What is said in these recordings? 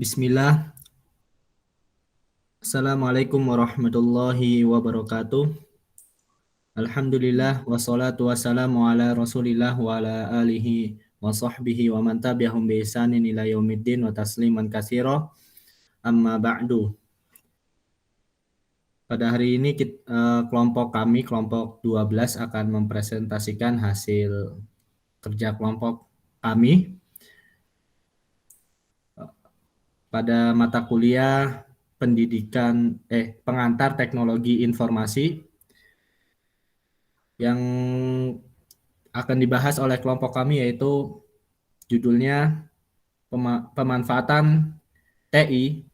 Bismillah. Assalamualaikum warahmatullahi wabarakatuh. Alhamdulillah wassalatu wassalamu ala Rasulillah wa ala alihi wa sahbihi wa man tabi'ahum bi ihsanin ila yaumiddin wa tasliman katsira. Amma ba'du. Pada hari ini kelompok kami, kelompok 12 akan mempresentasikan hasil kerja kelompok kami pada mata kuliah pengantar teknologi informasi yang akan dibahas oleh kelompok kami, yaitu judulnya pemanfaatan TI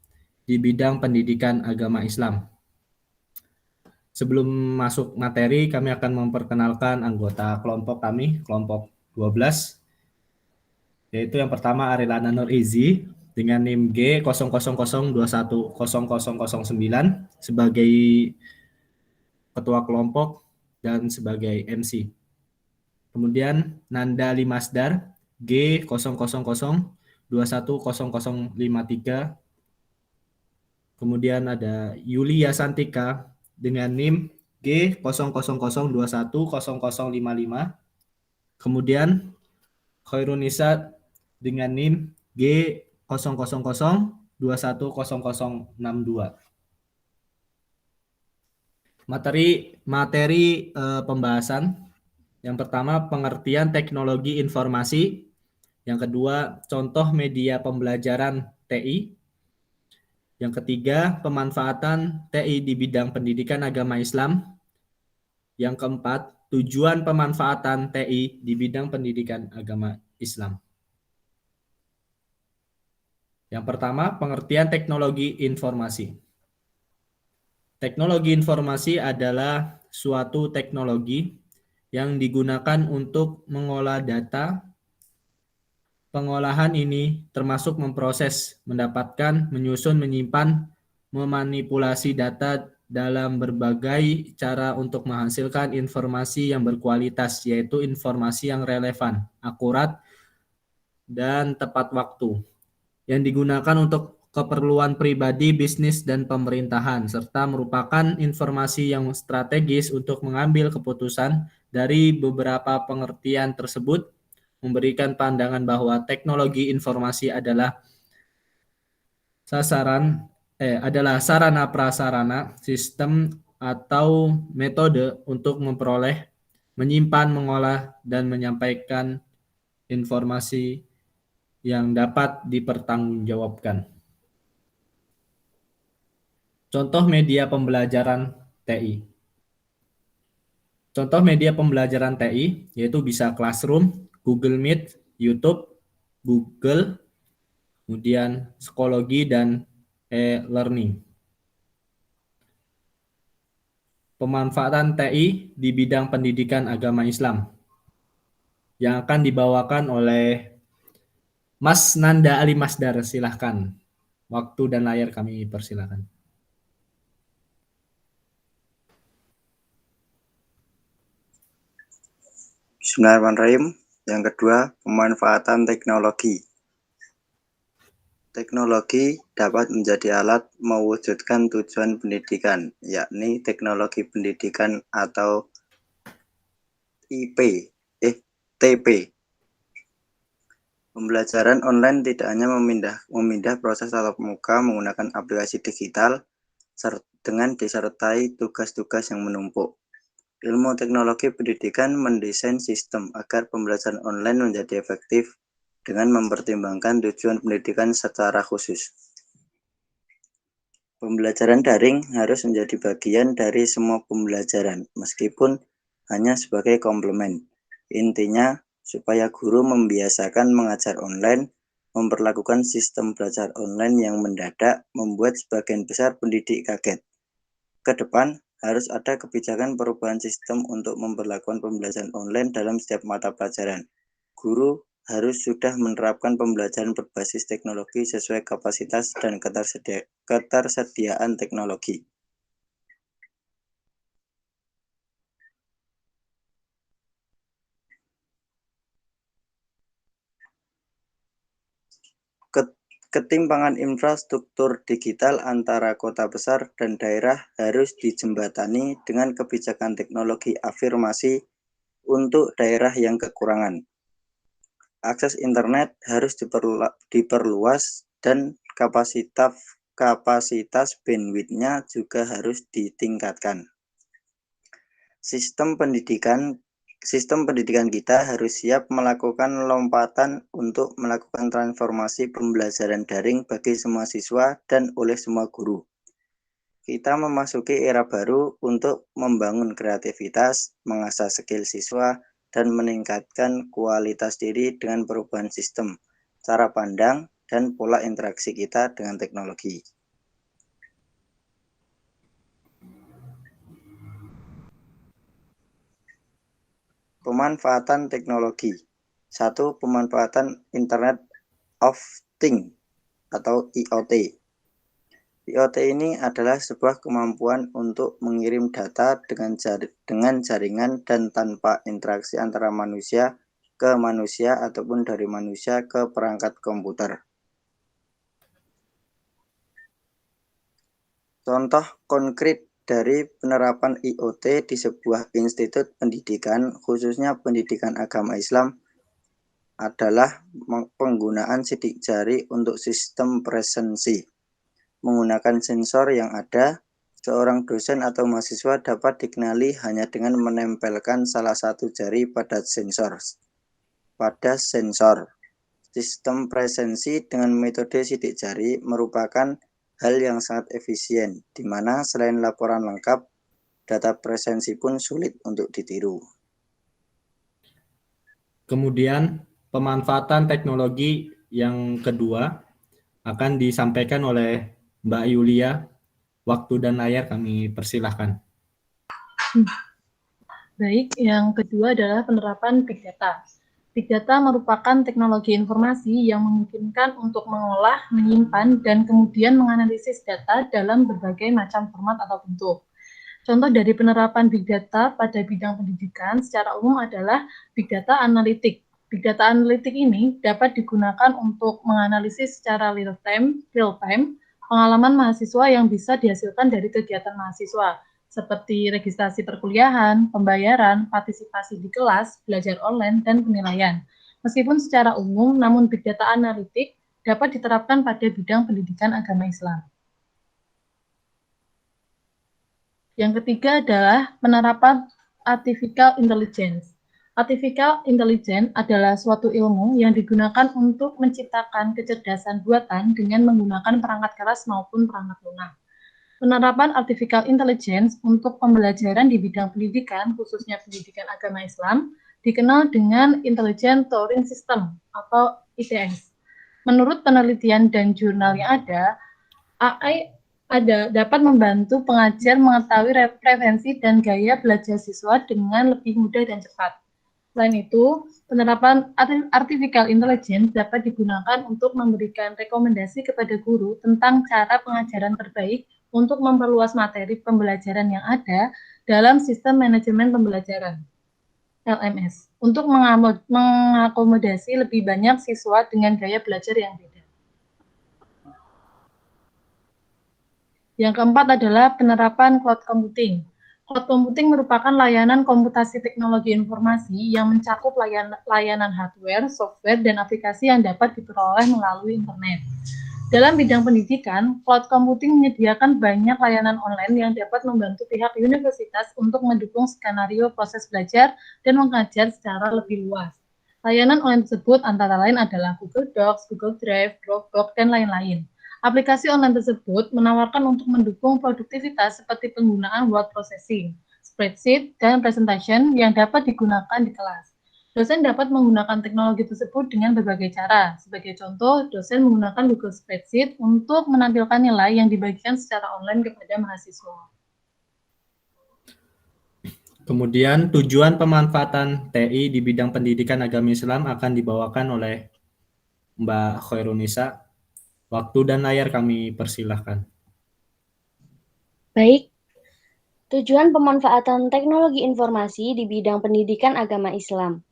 di bidang pendidikan agama Islam. Sebelum masuk materi, kami akan memperkenalkan anggota kelompok kami, kelompok 12, yaitu yang pertama Arilana Nur Izi dengan NIM G0002101009 sebagai ketua kelompok dan sebagai MC. Kemudian Nanda Limasdar G0002100053. Kemudian ada Yulia Santika dengan NIM G0002100055. Kemudian Khairunisa dengan NIM G0002100062. Materi pembahasan. Yang pertama, pengertian teknologi informasi. Yang kedua, contoh media pembelajaran TI. Yang ketiga, pemanfaatan TI di bidang pendidikan agama Islam. Yang keempat, tujuan pemanfaatan TI di bidang pendidikan agama Islam. Yang pertama, pengertian teknologi informasi. Teknologi informasi adalah suatu teknologi yang digunakan untuk mengolah data. Pengolahan ini termasuk memproses, mendapatkan, menyusun, menyimpan, memanipulasi data dalam berbagai cara untuk menghasilkan informasi yang berkualitas, yaitu informasi yang relevan, akurat, dan tepat waktu, yang digunakan untuk keperluan pribadi, bisnis, dan pemerintahan, serta merupakan informasi yang strategis untuk mengambil keputusan. Dari beberapa pengertian tersebut memberikan pandangan bahwa teknologi informasi adalah sarana prasarana, sistem atau metode untuk memperoleh, menyimpan, mengolah, dan menyampaikan informasi yang dapat dipertanggungjawabkan. Contoh media pembelajaran TI. Contoh media pembelajaran TI yaitu bisa Classroom, Google Meet, YouTube, Google, kemudian psikologi dan e-learning. Pemanfaatan TI di bidang pendidikan agama Islam yang akan dibawakan oleh Mas Nanda Ali Masdar. Silahkan. Waktu dan layar kami persilahkan. Bismillahirrahmanirrahim. Yang kedua, pemanfaatan teknologi. Teknologi dapat menjadi alat mewujudkan tujuan pendidikan, yakni teknologi pendidikan atau TP. Pembelajaran online tidak hanya memindah proses tatap muka menggunakan aplikasi digital dengan disertai tugas-tugas yang menumpuk. Ilmu teknologi pendidikan mendesain sistem agar pembelajaran online menjadi efektif dengan mempertimbangkan tujuan pendidikan secara khusus. Pembelajaran daring harus menjadi bagian dari semua pembelajaran, meskipun hanya sebagai komplemen. Intinya, supaya guru membiasakan mengajar online, memperlakukan sistem belajar online yang mendadak, membuat sebagian besar pendidik kaget. Ke depan, harus ada kebijakan perubahan sistem untuk memperlakukan pembelajaran online dalam setiap mata pelajaran. Guru harus sudah menerapkan pembelajaran berbasis teknologi sesuai kapasitas dan ketersediaan teknologi. Ketimpangan infrastruktur digital antara kota besar dan daerah harus dijembatani dengan kebijakan teknologi afirmasi untuk daerah yang kekurangan. Akses internet harus diperluas dan kapasitas bandwidth-nya juga harus ditingkatkan. Sistem pendidikan kita harus siap melakukan lompatan untuk melakukan transformasi pembelajaran daring bagi semua siswa dan oleh semua guru. Kita memasuki era baru untuk membangun kreativitas, mengasah skill siswa, dan meningkatkan kualitas diri dengan perubahan sistem, cara pandang, dan pola interaksi kita dengan teknologi. Pemanfaatan teknologi. 1. Pemanfaatan Internet of Things atau IoT. IoT ini adalah sebuah kemampuan untuk mengirim data dengan jaringan dan tanpa interaksi antara manusia ke manusia ataupun dari manusia ke perangkat komputer. Contoh konkret dari penerapan IoT di sebuah institut pendidikan, khususnya pendidikan agama Islam, adalah penggunaan sidik jari untuk sistem presensi. Menggunakan sensor yang ada, seorang dosen atau mahasiswa dapat dikenali hanya dengan menempelkan salah satu jari pada sensor. Sistem presensi dengan metode sidik jari merupakan hal yang sangat efisien, di mana selain laporan lengkap, data presensi pun sulit untuk ditiru. Kemudian pemanfaatan teknologi yang kedua akan disampaikan oleh Mbak Yulia. Waktu dan layar kami persilahkan. Baik, yang kedua adalah penerapan Big Data. Big Data merupakan teknologi informasi yang memungkinkan untuk mengolah, menyimpan, dan kemudian menganalisis data dalam berbagai macam format atau bentuk. Contoh dari penerapan Big Data pada bidang pendidikan secara umum adalah Big Data Analytic. Big Data Analytic ini dapat digunakan untuk menganalisis secara real time pengalaman mahasiswa yang bisa dihasilkan dari kegiatan mahasiswa, seperti registrasi perkuliahan, pembayaran, partisipasi di kelas, belajar online, dan penilaian. Meskipun secara umum, namun Big Data Analytic dapat diterapkan pada bidang pendidikan agama Islam. Yang ketiga adalah penerapan Artificial Intelligence. Artificial Intelligence adalah suatu ilmu yang digunakan untuk menciptakan kecerdasan buatan dengan menggunakan perangkat keras maupun perangkat lunak. Penerapan Artificial Intelligence untuk pembelajaran di bidang pendidikan, khususnya pendidikan agama Islam, dikenal dengan Intelligent Turing System atau ITS. Menurut penelitian dan jurnal yang ada, AI dapat membantu pengajar mengetahui preferensi dan gaya belajar siswa dengan lebih mudah dan cepat. Selain itu, penerapan Artificial Intelligence dapat digunakan untuk memberikan rekomendasi kepada guru tentang cara pengajaran terbaik untuk memperluas materi pembelajaran yang ada dalam sistem manajemen pembelajaran LMS untuk mengakomodasi lebih banyak siswa dengan gaya belajar yang beda. Yang keempat adalah penerapan cloud computing. Cloud computing merupakan layanan komputasi teknologi informasi yang mencakup layanan hardware, software, dan aplikasi yang dapat diperoleh melalui internet. Dalam bidang pendidikan, cloud computing menyediakan banyak layanan online yang dapat membantu pihak universitas untuk mendukung skenario proses belajar dan mengajar secara lebih luas. Layanan online tersebut antara lain adalah Google Docs, Google Drive, Dropbox, dan lain-lain. Aplikasi online tersebut menawarkan untuk mendukung produktivitas seperti penggunaan word processing, spreadsheet, dan presentation yang dapat digunakan di kelas. Dosen dapat menggunakan teknologi tersebut dengan berbagai cara. Sebagai contoh, dosen menggunakan Google Spreadsheet untuk menampilkan nilai yang dibagikan secara online kepada mahasiswa. Kemudian tujuan pemanfaatan TI di bidang pendidikan agama Islam akan dibawakan oleh Mbak Khairunisa. Waktu dan layar kami persilahkan. Baik, tujuan pemanfaatan teknologi informasi di bidang pendidikan agama Islam.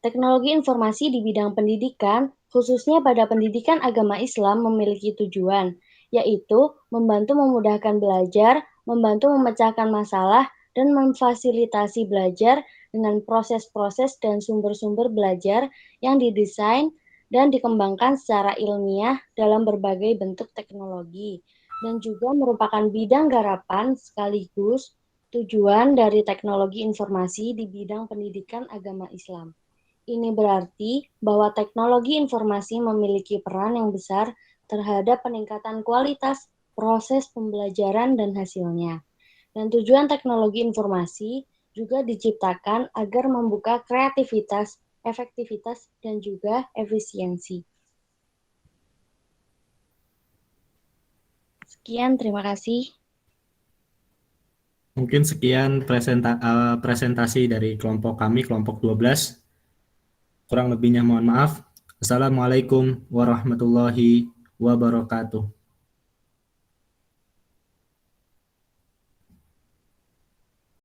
Teknologi informasi di bidang pendidikan, khususnya pada pendidikan agama Islam, memiliki tujuan, yaitu membantu memudahkan belajar, membantu memecahkan masalah, dan memfasilitasi belajar dengan proses-proses dan sumber-sumber belajar yang didesain dan dikembangkan secara ilmiah dalam berbagai bentuk teknologi, dan juga merupakan bidang garapan sekaligus tujuan dari teknologi informasi di bidang pendidikan agama Islam. Ini berarti bahwa teknologi informasi memiliki peran yang besar terhadap peningkatan kualitas proses pembelajaran dan hasilnya. Dan tujuan teknologi informasi juga diciptakan agar membuka kreativitas, efektivitas, dan juga efisiensi. Sekian, terima kasih. Mungkin sekian presentasi dari kelompok kami, kelompok 12. Kurang lebihnya mohon maaf. Assalamualaikum warahmatullahi wabarakatuh.